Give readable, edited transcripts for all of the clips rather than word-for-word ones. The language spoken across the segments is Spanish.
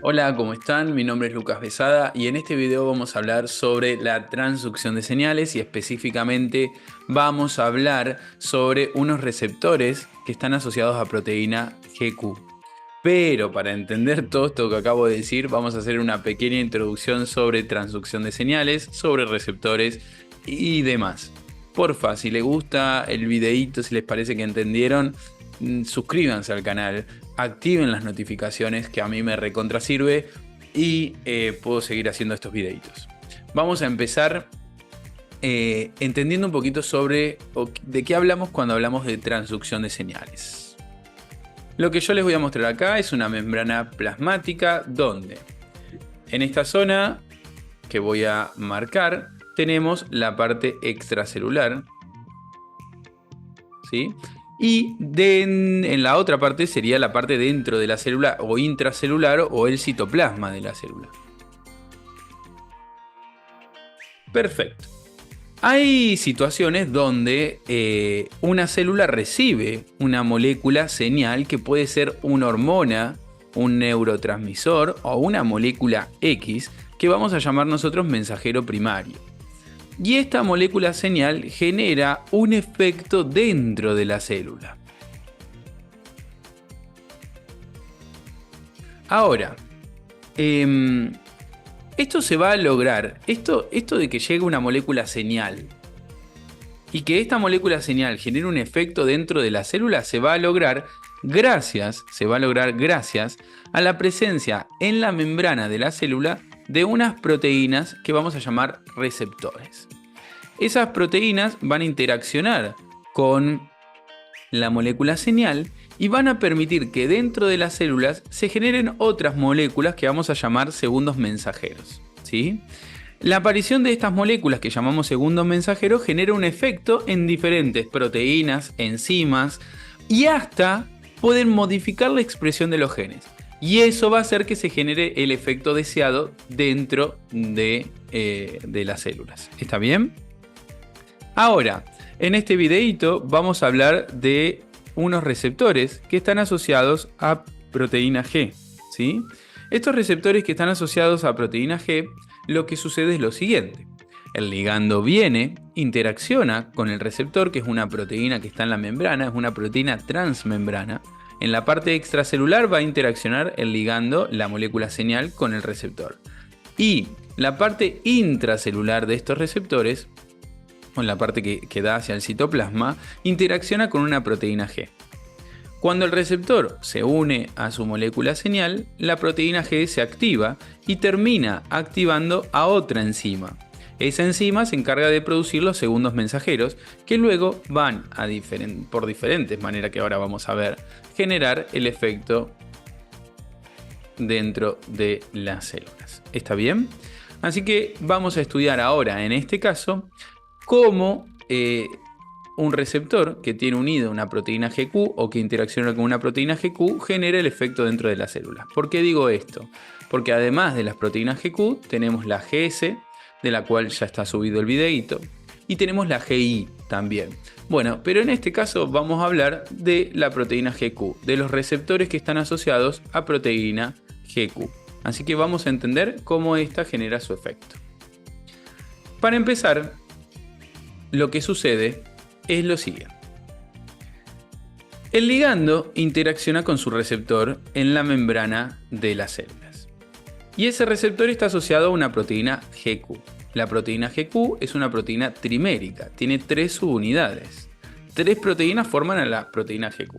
Hola, ¿cómo están? Mi nombre es Lucas Besada y en este video vamos a hablar sobre la transducción de señales y específicamente vamos a hablar sobre unos receptores que están asociados a proteína GQ. Pero para entender todo esto que acabo de decir, vamos a hacer una pequeña introducción sobre transducción de señales, sobre receptores y demás. Porfa, si les gusta el videíto, si les parece que entendieron, suscríbanse al canal, activen las notificaciones que a mí me recontra sirve y puedo seguir haciendo estos videitos. Vamos a empezar entendiendo un poquito sobre de qué hablamos cuando hablamos de transducción de señales. Lo que yo les voy a mostrar acá es una membrana plasmática donde en esta zona que voy a marcar tenemos la parte extracelular, ¿sí? Y en la otra parte sería la parte dentro de la célula o intracelular o el citoplasma de la célula. Perfecto. Hay situaciones donde una célula recibe una molécula señal que puede ser una hormona, un neurotransmisor o una molécula X que vamos a llamar nosotros mensajero primario. Y esta molécula señal genera un efecto dentro de la célula. Ahora, esto se va a lograr, esto de que llegue una molécula señal y que esta molécula señal genere un efecto dentro de la célula se va a lograr gracias a la presencia en la membrana de la célula de unas proteínas que vamos a llamar receptores. Esas proteínas van a interaccionar con la molécula señal y van a permitir que dentro de las células se generen otras moléculas que vamos a llamar segundos mensajeros, ¿sí? La aparición de estas moléculas que llamamos segundos mensajeros genera un efecto en diferentes proteínas, enzimas y hasta pueden modificar la expresión de los genes. Y eso va a hacer que se genere el efecto deseado dentro de las células. ¿Está bien? Ahora, en este videito vamos a hablar de unos receptores que están asociados a proteína G, ¿sí? Estos receptores que están asociados a proteína G, lo que sucede es lo siguiente. El ligando viene, interacciona con el receptor, que es una proteína que está en la membrana, es una proteína transmembrana. En la parte extracelular va a interaccionar el ligando, la molécula señal, con el receptor. Y la parte intracelular de estos receptores, en la parte que da hacia el citoplasma, interacciona con una proteína G. Cuando el receptor se une a su molécula señal, la proteína G se activa y termina activando a otra enzima. Esa enzima se encarga de producir los segundos mensajeros que luego van a por diferentes maneras que ahora vamos a ver, generar el efecto dentro de las células. ¿Está bien? Así que vamos a estudiar ahora en este caso cómo un receptor que tiene unida una proteína GQ o que interacciona con una proteína GQ genera el efecto dentro de la célula. ¿Por qué digo esto? Porque además de las proteínas GQ tenemos la GS, de la cual ya está subido el videíto, y tenemos la GI también. Bueno, pero en este caso vamos a hablar de la proteína GQ, de los receptores que están asociados a proteína GQ. Así que vamos a entender cómo esta genera su efecto. Para empezar, lo que sucede es lo siguiente. El ligando interacciona con su receptor en la membrana de las células. Y ese receptor está asociado a una proteína GQ. La proteína GQ es una proteína trimérica, tiene 3 subunidades. 3 proteínas forman a la proteína GQ.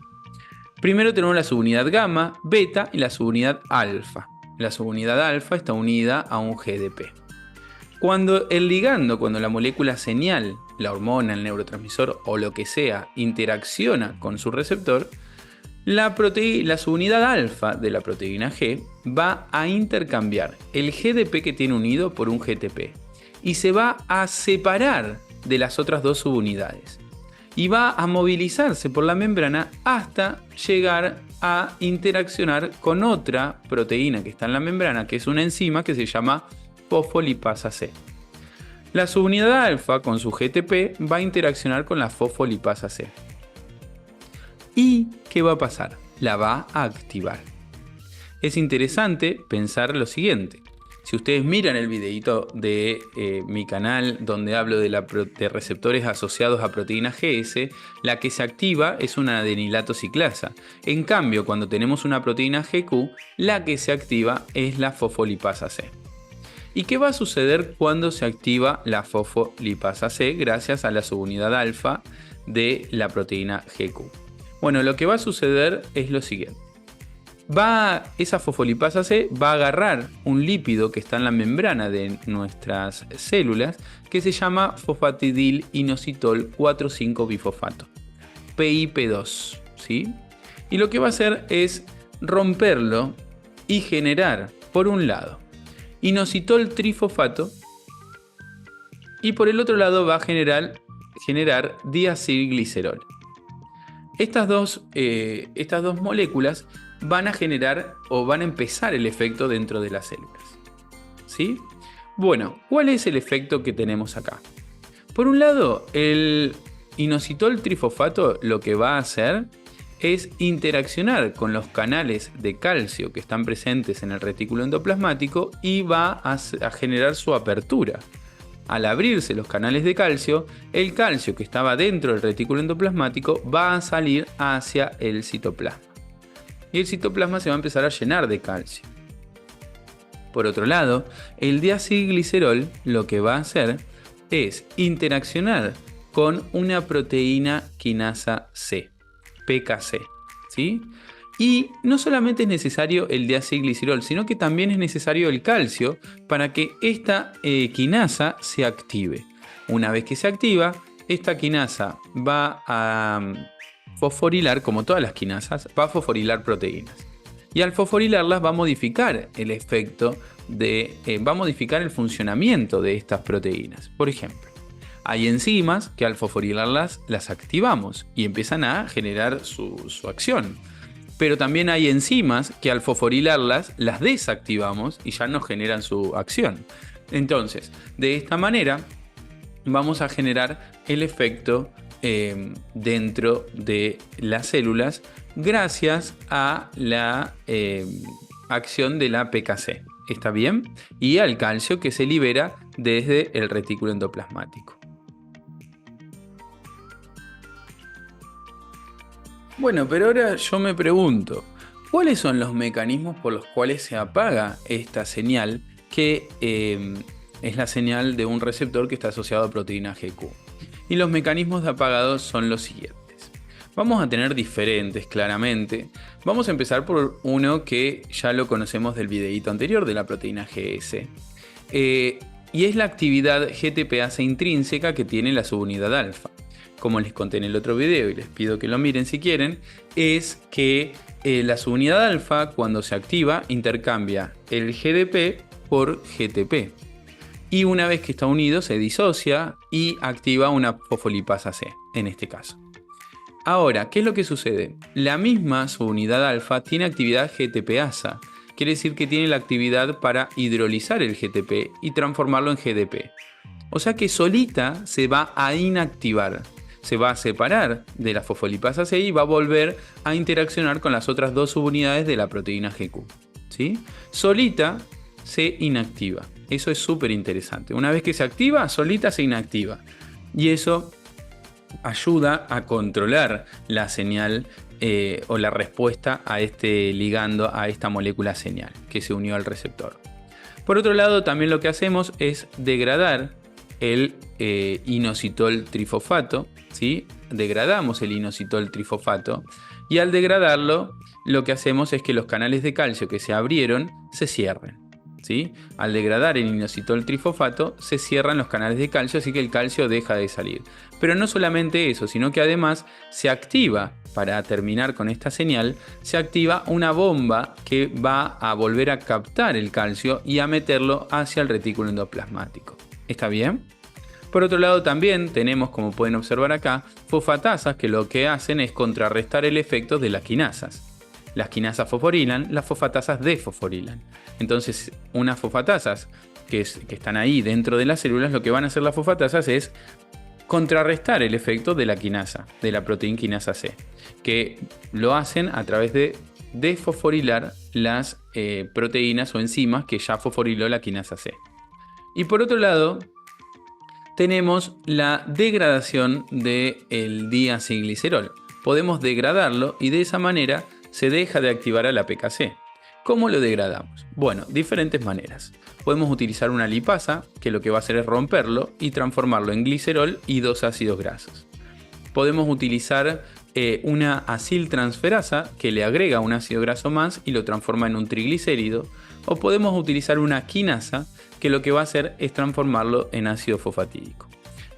Primero tenemos la subunidad gamma, beta y la subunidad alfa. La subunidad alfa está unida a un GDP. Cuando el ligando, cuando la molécula señal, la hormona, el neurotransmisor o lo que sea, interacciona con su receptor, la subunidad alfa de la proteína G va a intercambiar el GDP que tiene unido por un GTP y se va a separar de las otras 2 subunidades y va a movilizarse por la membrana hasta llegar a interaccionar con otra proteína que está en la membrana, que es una enzima que se llama fosfolipasa C. La subunidad alfa con su GTP va a interaccionar con la fosfolipasa C. ¿Y qué va a pasar? La va a activar. es interesante pensar lo siguiente. Si ustedes miran el videito de mi canal donde hablo de receptores asociados a proteína GS, la que se activa es una adenilato ciclasa. En cambio, cuando tenemos una proteína GQ, la que se activa es la fosfolipasa C. ¿Y qué va a suceder cuando se activa la fosfolipasa C gracias a la subunidad alfa de la proteína GQ? Bueno, lo que va a suceder es lo siguiente. Esa fosfolipasa C va a agarrar un lípido que está en la membrana de nuestras células que se llama fosfatidil-inositol 4,5-bifosfato, PIP2, ¿sí? Y lo que va a hacer es romperlo y generar, por un lado, inositol trifosfato y por el otro lado va a generar diacilglicerol. Estas dos moléculas van a generar o van a empezar el efecto dentro de las células, ¿sí? Bueno, ¿cuál es el efecto que tenemos acá? Por un lado, el inositol trifosfato lo que va a hacer es interaccionar con los canales de calcio que están presentes en el retículo endoplasmático y va a generar su apertura. Al abrirse los canales de calcio, el calcio que estaba dentro del retículo endoplasmático va a salir hacia el citoplasma. Y el citoplasma se va a empezar a llenar de calcio. Por otro lado, el diacilglicerol lo que va a hacer es interaccionar con una proteína quinasa C, PKC, ¿sí? Y no solamente es necesario el diacilglicerol, sino que también es necesario el calcio para que esta quinasa se active. Una vez que se activa, esta quinasa va a fosforilar, como todas las quinasas, va a fosforilar proteínas. Y al fosforilarlas va a modificar el efecto va a modificar el funcionamiento de estas proteínas. Por ejemplo, hay enzimas que al fosforilarlas las activamos y empiezan a generar su acción. Pero también hay enzimas que al fosforilarlas las desactivamos y ya no generan su acción. Entonces, de esta manera vamos a generar el efecto dentro de las células gracias a la acción de la PKC. ¿Está bien? Y al calcio que se libera desde el retículo endoplasmático. Bueno, pero ahora yo me pregunto, ¿cuáles son los mecanismos por los cuales se apaga esta señal que es la señal de un receptor que está asociado a proteína GQ? Y los mecanismos de apagado son los siguientes. Vamos a tener diferentes, claramente. Vamos a empezar por uno que ya lo conocemos del videíto anterior de la proteína GS. Y es la actividad GTPase intrínseca que tiene la subunidad alfa. Como les conté en el otro video y les pido que lo miren si quieren, es que la subunidad alfa cuando se activa intercambia el GDP por GTP. Y una vez que está unido se disocia y activa una fosfolipasa C, en este caso. Ahora, ¿qué es lo que sucede? La misma subunidad alfa tiene actividad GTPasa. Quiere decir que tiene la actividad para hidrolizar el GTP y transformarlo en GDP. O sea que solita se va a inactivar. Se va a separar de la fosfolipasa C y va a volver a interaccionar con las otras dos subunidades de la proteína GQ, ¿sí? Solita se inactiva. Eso es súper interesante. Una vez que se activa, solita se inactiva. Y eso ayuda a controlar la señal o la respuesta a este ligando, a esta molécula señal que se unió al receptor. Por otro lado, también lo que hacemos es degradar el inositol trifosfato, ¿sí? Degradamos el inositol trifosfato y al degradarlo lo que hacemos es que los canales de calcio que se abrieron se cierren, ¿sí? Al degradar el inositol trifosfato se cierran los canales de calcio, así que el calcio deja de salir. Pero no solamente eso, sino que además se activa, para terminar con esta señal, se activa una bomba que va a volver a captar el calcio y a meterlo hacia el retículo endoplasmático. ¿Está bien? Por otro lado también tenemos, como pueden observar acá, fosfatasas que lo que hacen es contrarrestar el efecto de las quinasas. Las quinasas fosforilan, las fosfatasas desfosforilan. Entonces, unas fosfatasas que están ahí dentro de las células, lo que van a hacer las fosfatasas es contrarrestar el efecto de la quinasa, de la proteína quinasa C, que lo hacen a través de desfosforilar las proteínas o enzimas que ya fosforiló la quinasa C. Y por otro lado, tenemos la degradación del diacilglicerol. Podemos degradarlo y de esa manera se deja de activar a la PKC. ¿Cómo lo degradamos? Bueno, diferentes maneras. Podemos utilizar una lipasa, que lo que va a hacer es romperlo y transformarlo en glicerol y 2 ácidos grasos. Podemos utilizar una aciltransferasa, que le agrega un ácido graso más y lo transforma en un triglicérido. O podemos utilizar una quinasa, que lo que va a hacer es transformarlo en ácido fosfatídico.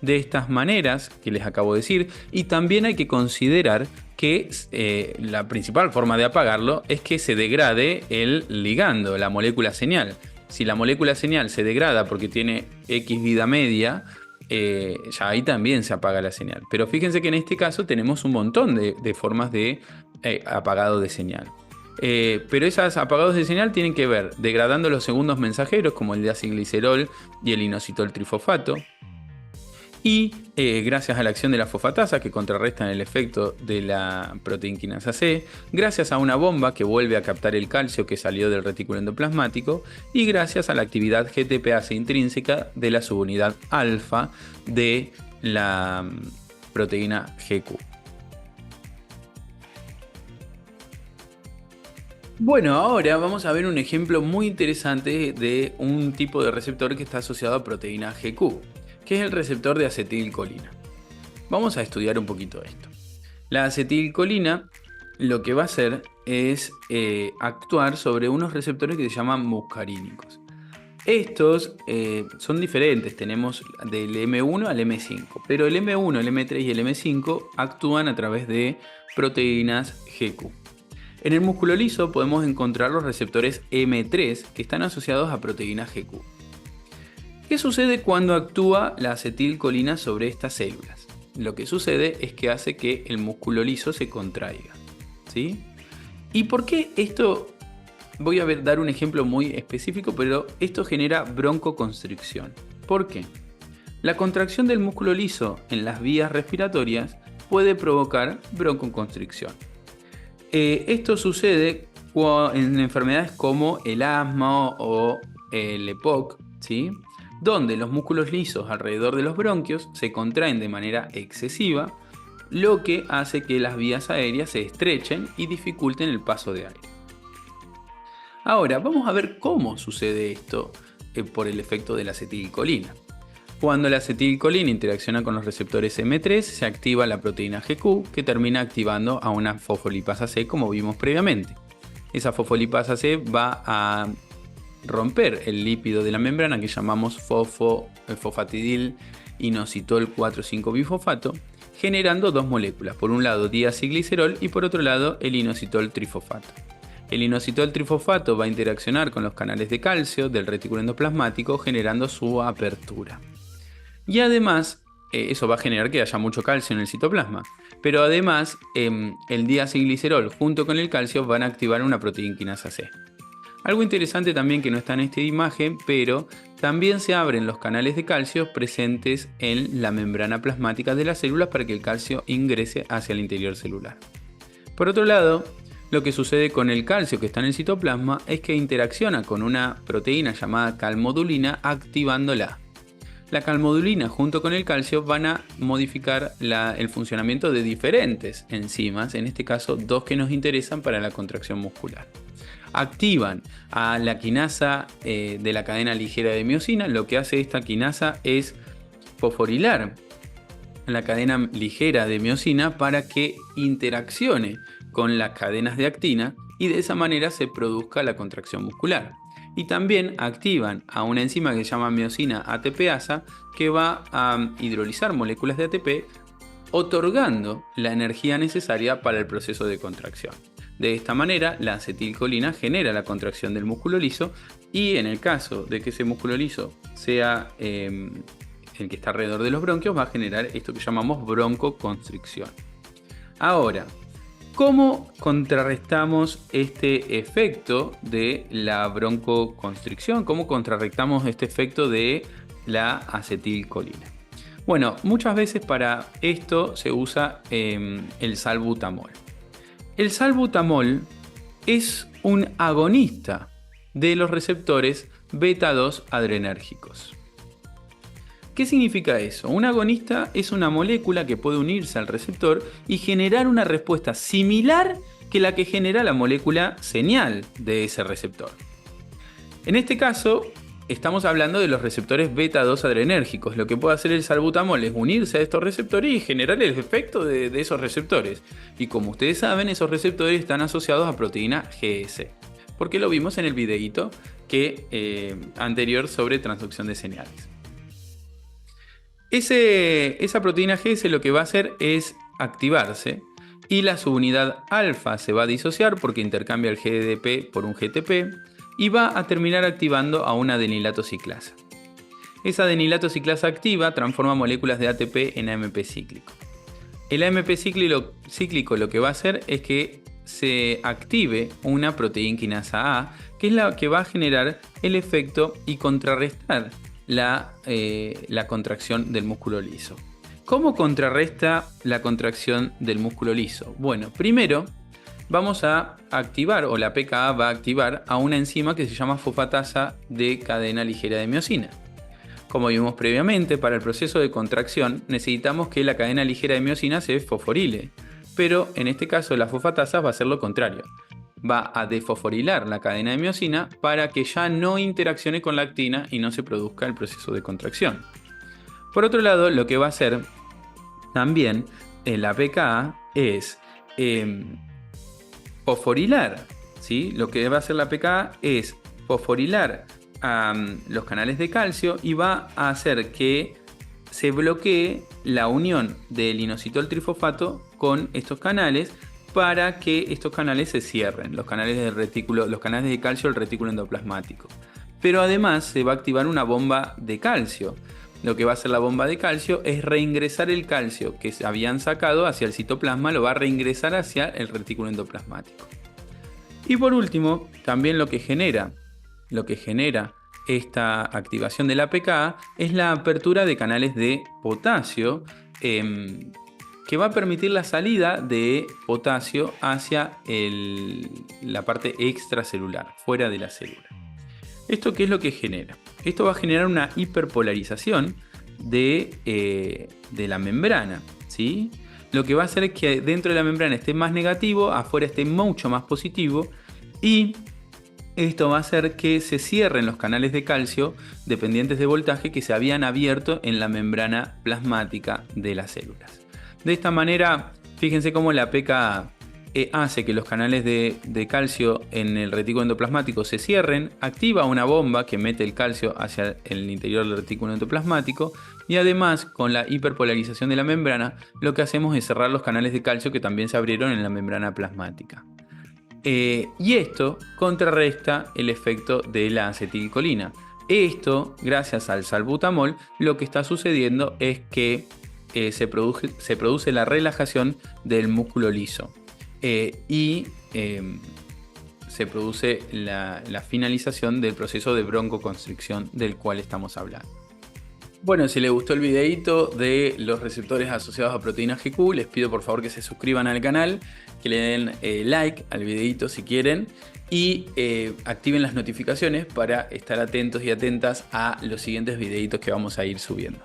De estas maneras que les acabo de decir, y también hay que considerar que la principal forma de apagarlo es que se degrade el ligando, la molécula señal. Si la molécula señal se degrada porque tiene X vida media, ya ahí también se apaga la señal. Pero fíjense que en este caso tenemos un montón de formas de apagado de señal. Pero esos apagados de señal tienen que ver degradando los segundos mensajeros, como el diacilglicerol y el inositol trifosfato. Y gracias a la acción de la fosfatasa, que contrarrestan el efecto de la proteinquinasa C, gracias a una bomba que vuelve a captar el calcio que salió del retículo endoplasmático, y gracias a la actividad GTPase intrínseca de la subunidad alfa de la proteína GQ. Bueno, ahora vamos a ver un ejemplo muy interesante de un tipo de receptor que está asociado a proteína GQ, que es el receptor de acetilcolina. Vamos a estudiar un poquito esto. La acetilcolina lo que va a hacer es actuar sobre unos receptores que se llaman muscarínicos. Estos son diferentes, tenemos del M1 al M5, pero el M1, el M3 y el M5 actúan a través de proteínas GQ. En el músculo liso podemos encontrar los receptores M3 que están asociados a proteínas GQ. ¿Qué sucede cuando actúa la acetilcolina sobre estas células? Lo que sucede es que hace que el músculo liso se contraiga, ¿sí? ¿Y por qué esto? Voy a dar un ejemplo muy específico, pero esto genera broncoconstricción. ¿Por qué? La contracción del músculo liso en las vías respiratorias puede provocar broncoconstricción. Esto sucede en enfermedades como el asma o el EPOC, ¿sí? Donde los músculos lisos alrededor de los bronquios se contraen de manera excesiva, lo que hace que las vías aéreas se estrechen y dificulten el paso de aire. Ahora, vamos a ver cómo sucede esto por el efecto de la acetilcolina. Cuando la acetilcolina interacciona con los receptores M3, se activa la proteína GQ, que termina activando a una fosfolipasa C, como vimos previamente. Esa fosfolipasa C va a romper el lípido de la membrana que llamamos fosfatidil inositol 4,5-bifosfato, generando dos moléculas, por un lado diacilglicerol y por otro lado el inositol trifosfato. El inositol trifosfato va a interaccionar con los canales de calcio del retículo endoplasmático, generando su apertura. Y además, eso va a generar que haya mucho calcio en el citoplasma. Pero además, el diacilglicerol junto con el calcio van a activar una proteinquinasa C. Algo interesante también que no está en esta imagen, pero también se abren los canales de calcio presentes en la membrana plasmática de las células para que el calcio ingrese hacia el interior celular. Por otro lado, lo que sucede con el calcio que está en el citoplasma es que interacciona con una proteína llamada calmodulina activándola. La calmodulina junto con el calcio van a modificar el funcionamiento de diferentes enzimas, en este caso dos que nos interesan para la contracción muscular. Activan a la quinasa de la cadena ligera de miosina. Lo que hace esta quinasa es fosforilar la cadena ligera de miosina para que interaccione con las cadenas de actina y de esa manera se produzca la contracción muscular. Y también activan a una enzima que se llama miosina ATPasa, que va a hidrolizar moléculas de ATP, otorgando la energía necesaria para el proceso de contracción. De esta manera, la acetilcolina genera la contracción del músculo liso y en el caso de que ese músculo liso sea el que está alrededor de los bronquios, va a generar esto que llamamos broncoconstricción. Ahora, ¿cómo contrarrestamos este efecto de la broncoconstricción? ¿Cómo contrarrestamos este efecto de la acetilcolina? Bueno, muchas veces para esto se usa el salbutamol. El salbutamol es un agonista de los receptores beta 2 adrenérgicos. ¿Qué significa eso? Un agonista es una molécula que puede unirse al receptor y generar una respuesta similar que la que genera la molécula señal de ese receptor. En este caso, estamos hablando de los receptores beta 2 adrenérgicos. Lo que puede hacer el salbutamol es unirse a estos receptores y generar el efecto de esos receptores. Y como ustedes saben, esos receptores están asociados a proteína GS, porque lo vimos en el videíto anterior sobre transducción de señales. Esa proteína GS lo que va a hacer es activarse y la subunidad alfa se va a disociar porque intercambia el GDP por un GTP y va a terminar activando a una adenilato ciclasa. Esa adenilato ciclasa activa transforma moléculas de ATP en AMP cíclico. El AMP cíclico lo que va a hacer es que se active una proteína quinasa A, que es la que va a generar el efecto y contrarrestar la contracción del músculo liso. ¿Cómo contrarresta la contracción del músculo liso? Bueno, primero vamos a activar, o la pKa va a activar a una enzima que se llama fosfatasa de cadena ligera de miosina. Como vimos previamente, para el proceso de contracción necesitamos que la cadena ligera de miosina se fosforile, pero en este caso la fosfatasa va a hacer lo contrario. Va a desfosforilar la cadena de miosina para que ya no interaccione con la actina y no se produzca el proceso de contracción. Por otro lado, lo que va a hacer también la pKa es fosforilar, ¿sí? Lo que va a hacer la pKa es fosforilar los canales de calcio y va a hacer que se bloquee la unión del inositol trifosfato con estos canales para que estos canales se cierren, los canales de calcio del retículo endoplasmático. Pero además se va a activar una bomba de calcio. Lo que va a hacer la bomba de calcio es reingresar el calcio que se habían sacado hacia el citoplasma, lo va a reingresar hacia el retículo endoplasmático. Y por último, también lo que genera esta activación de la pKa es la apertura de canales de potasio, que va a permitir la salida de potasio hacia la parte extracelular, fuera de la célula. ¿Esto qué es lo que genera? Esto va a generar una hiperpolarización de la membrana, ¿sí? Lo que va a hacer es que dentro de la membrana esté más negativo, afuera esté mucho más positivo, y esto va a hacer que se cierren los canales de calcio dependientes de voltaje que se habían abierto en la membrana plasmática de las células. De esta manera, fíjense cómo la pKa hace que los canales de calcio en el retículo endoplasmático se cierren, activa una bomba que mete el calcio hacia el interior del retículo endoplasmático y además con la hiperpolarización de la membrana lo que hacemos es cerrar los canales de calcio que también se abrieron en la membrana plasmática. Y esto contrarresta el efecto de la acetilcolina. Esto, gracias al salbutamol, lo que está sucediendo es que se produce la relajación del músculo liso y se produce la finalización del proceso de broncoconstricción del cual estamos hablando. Bueno, si les gustó el videito de los receptores asociados a proteína GQ, les pido por favor que se suscriban al canal, que le den like al videito si quieren y activen las notificaciones para estar atentos y atentas a los siguientes videitos que vamos a ir subiendo.